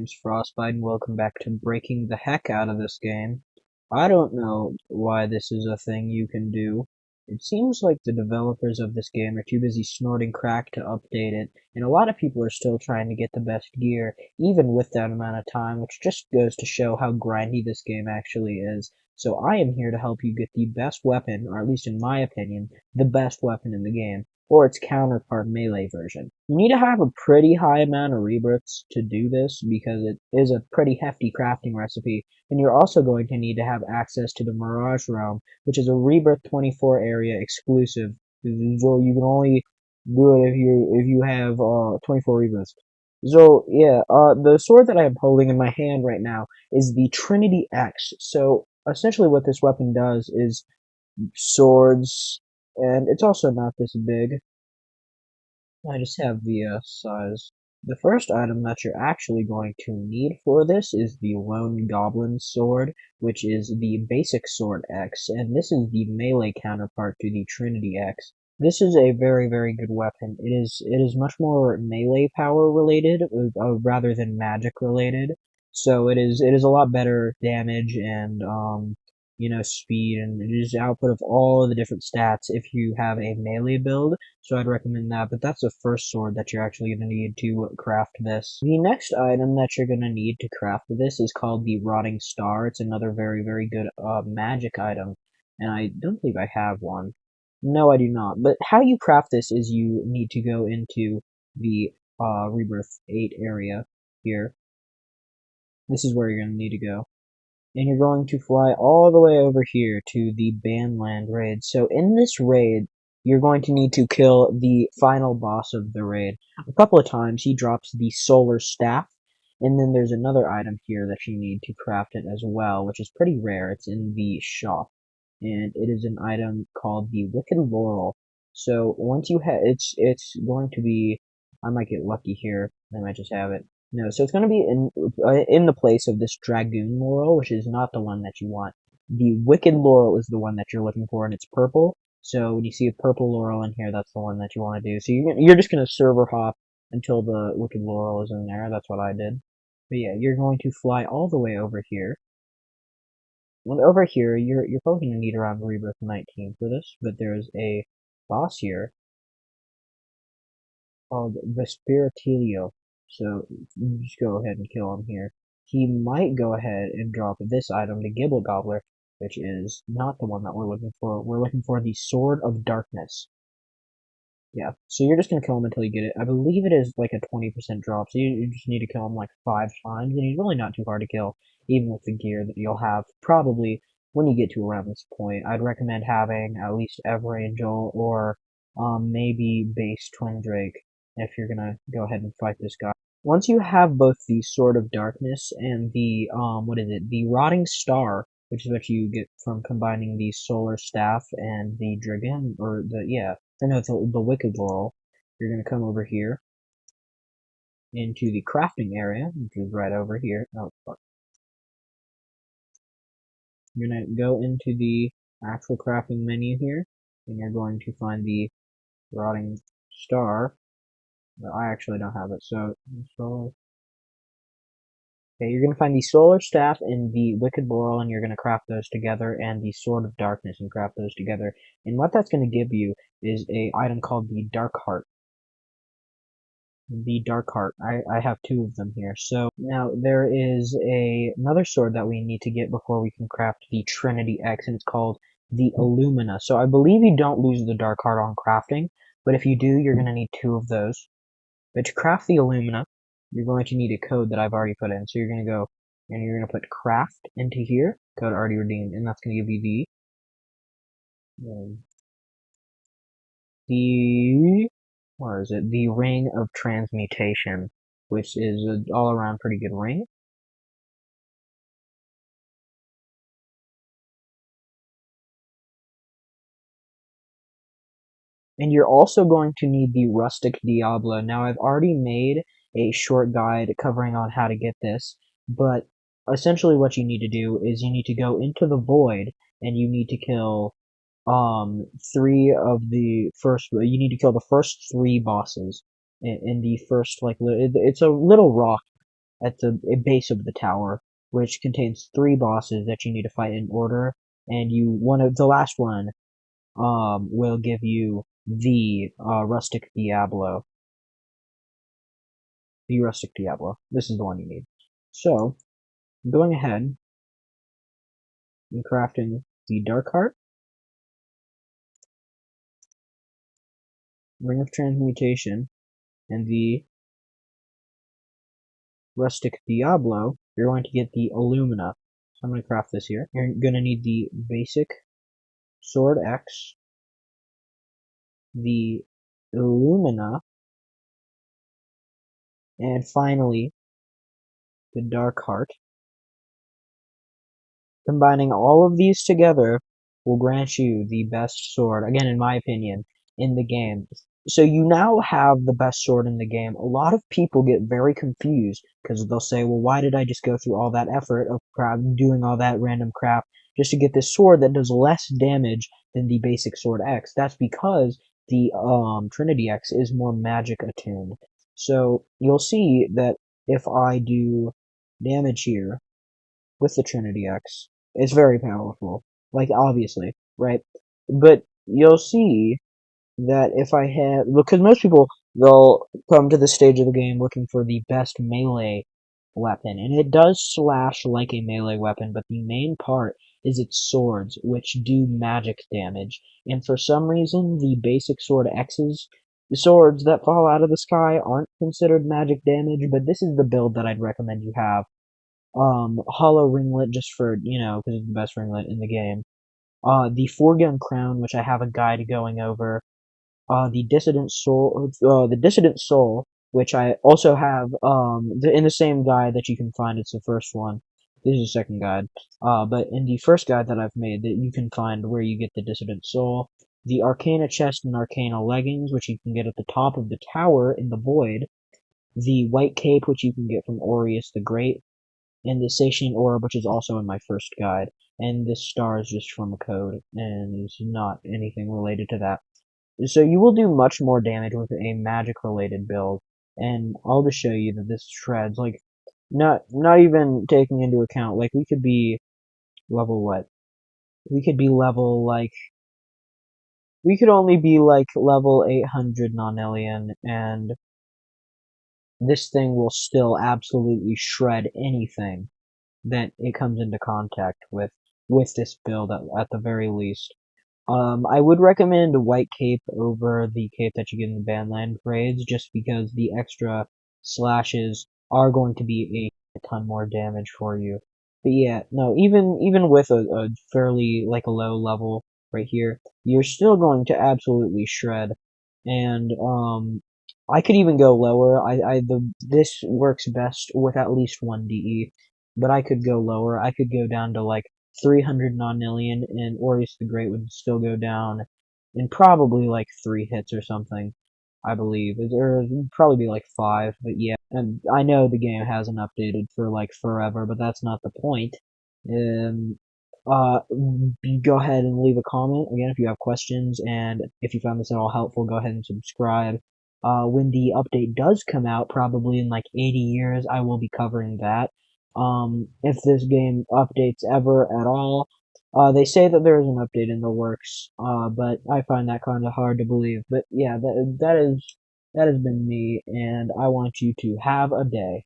Name's Frostbite and welcome back to breaking the heck out of this game. I don't know why this is a thing you can do. It seems like the developers of this game are too busy snorting crack to update it, and a lot of people are still trying to get the best gear, even with that amount of time, which just goes to show how grindy this game actually is. So I am here to help you get the best weapon, or at least in my opinion, the best weapon in the game, or its counterpart melee version. You need to have a pretty high amount of rebirths to do this because it is a pretty hefty crafting recipe, and you're also going to need to have access to the Mirage Realm, which is a Rebirth 24 area exclusive. So you can only do it if you have 24 rebirths. So yeah, the sword that I am holding in my hand right now is the Trinity X. So essentially, what this weapon does is swords, and it's also not this big. I just have the size. The first item that you're actually going to need for this is the Lone Goblin Sword, which is the basic sword X, and this is the melee counterpart to the Trinity X. This is a very, very good weapon. It is much more melee power related rather than magic related. So it is a lot better damage and speed, and it is output of all the different stats if you have a melee build, so I'd recommend that, but that's the first sword that you're actually going to need to craft this. The next item that you're going to need to craft this is called the Rotting Star. It's another very, very good magic item, and I don't believe I have one. No, I do not, but how you craft this is you need to go into the Rebirth 8 area here. This is where you're going to need to go, and you're going to fly all the way over here to the Banland raid. So in this raid, you're going to need to kill the final boss of the raid. A couple of times, he drops the Solar Staff, and then there's another item here that you need to craft it as well, which is pretty rare. It's in the shop, and it is an item called the Wicked Laurel. So once you have, it's going to be, I might get lucky here, I might just have it. No, so it's going to be in the place of this Dragoon Laurel, which is not the one that you want. The Wicked Laurel is the one that you're looking for, and it's purple. So when you see a purple Laurel in here, that's the one that you want to do. So you're just going to server hop until the Wicked Laurel is in there. That's what I did. But yeah, you're going to fly all the way over here. And over here, you're probably going to need around Rebirth 19 for this, but there's a boss here called Vespiritilio. So you just go ahead and kill him here. He might go ahead and drop this item, the Gibble Gobbler, which is not the one that we're looking for. We're looking for the Sword of Darkness. Yeah, so you're just gonna kill him until you get it. I believe it is like a 20% drop, so you just need to kill him like 5 times, and he's really not too hard to kill, even with the gear that you'll have probably when you get to around this point. I'd recommend having at least Everangel or maybe base Twin Drake if you're gonna go ahead and fight this guy. Once you have both the Sword of Darkness and the the Rotting Star, which is what you get from combining the Solar Staff and the Dragon, or the Wicked Laurel, you're gonna come over here into the crafting area, which is right over here. Oh fuck. You're gonna go into the actual crafting menu here, and you're going to find the Rotting Star. Well, I actually don't have it, so okay, you're going to find the Solar Staff and the Wicked Laurel, and you're going to craft those together, and the Sword of Darkness, and craft those together. And what that's going to give you is a item called the Dark Heart. The Dark Heart. I have 2 of them here. So now there is another sword that we need to get before we can craft the Trinity X, and it's called the Illumina. So I believe you don't lose the Dark Heart on crafting, but if you do, you're going to need 2 of those. But to craft the Illumina, you're going to need a code that I've already put in. So you're going to go and you're going to put craft into here, code already redeemed, and that's going to give you where is it? The Ring of Transmutation, which is an all around pretty good ring. And you're also going to need the Rustic Diablo. Now, I've already made a short guide covering on how to get this, but essentially what you need to do is you need to go into the Void, and you need to kill, 3 of the first, you need to kill the first 3 bosses in the first, it's a little rock at the base of the tower, which contains 3 bosses that you need to fight in order, and the last one, will give you the, rustic Diablo. The rustic Diablo. This is the one you need. So, going ahead and crafting the Dark Heart, Ring of Transmutation, and the rustic Diablo, you're going to get the Illumina. So I'm going to craft this here. You're going to need the basic Sword X, the Illumina, and finally, the Dark Heart. Combining all of these together will grant you the best sword, again in my opinion, in the game. So you now have the best sword in the game. A lot of people get very confused because they'll say, well, why did I just go through all that effort of doing all that random crap just to get this sword that does less damage than the basic sword X? That's because the Trinity X is more magic attuned. So you'll see that if I do damage here with the Trinity X, it's very powerful. Like, obviously, right? But you'll see that if I have, because most people, they'll come to this stage of the game looking for the best melee weapon, and it does slash like a melee weapon, but the main part is its swords, which do magic damage, and for some reason, the basic sword X's, the swords that fall out of the sky aren't considered magic damage, but this is the build that I'd recommend you have. Hollow Ringlet, just for, because it's the best ringlet in the game. The Four-Gun Crown, which I have a guide going over. The Dissident Soul, which I also have, in the same guide that you can find, it's the first one. This is the second guide. But in the first guide that I've made, that you can find where you get the Dissident Soul. The Arcana Chest and Arcana Leggings, which you can get at the top of the tower in the Void. The White Cape, which you can get from Aureus the Great. And the Satian Orb, which is also in my first guide. And this star is just from a code, and is not anything related to that. So you will do much more damage with a magic-related build, and I'll just show you that this shreds, like, not even taking into account, like, we could be level what? We could be level, like, we could only be, like, level 800 non-alien, and this thing will still absolutely shred anything that it comes into contact with this build at the very least. I would recommend a white cape over the cape that you get in the Bandland raids, just because the extra slashes are going to be a ton more damage for you. But yeah, no, even with a fairly, like, a low level right here, you're still going to absolutely shred. And, I could even go lower. This works best with at least 1 DE, but I could go lower. I could go down to, like, 300 non-alien, and Aureus the Great would still go down in probably like 3 hits or something, I believe. Or it'd probably be like 5, but yeah. And I know the game hasn't updated for like forever, but that's not the point. Um, uh, go ahead and leave a comment again if you have questions, and if you found this at all helpful, go ahead and subscribe. When the update does come out, probably in like 80 years, I will be covering that. If this game updates ever at all. They say that there is an update in the works, but I find that kind of hard to believe. But yeah, that has been me, and I want you to have a day.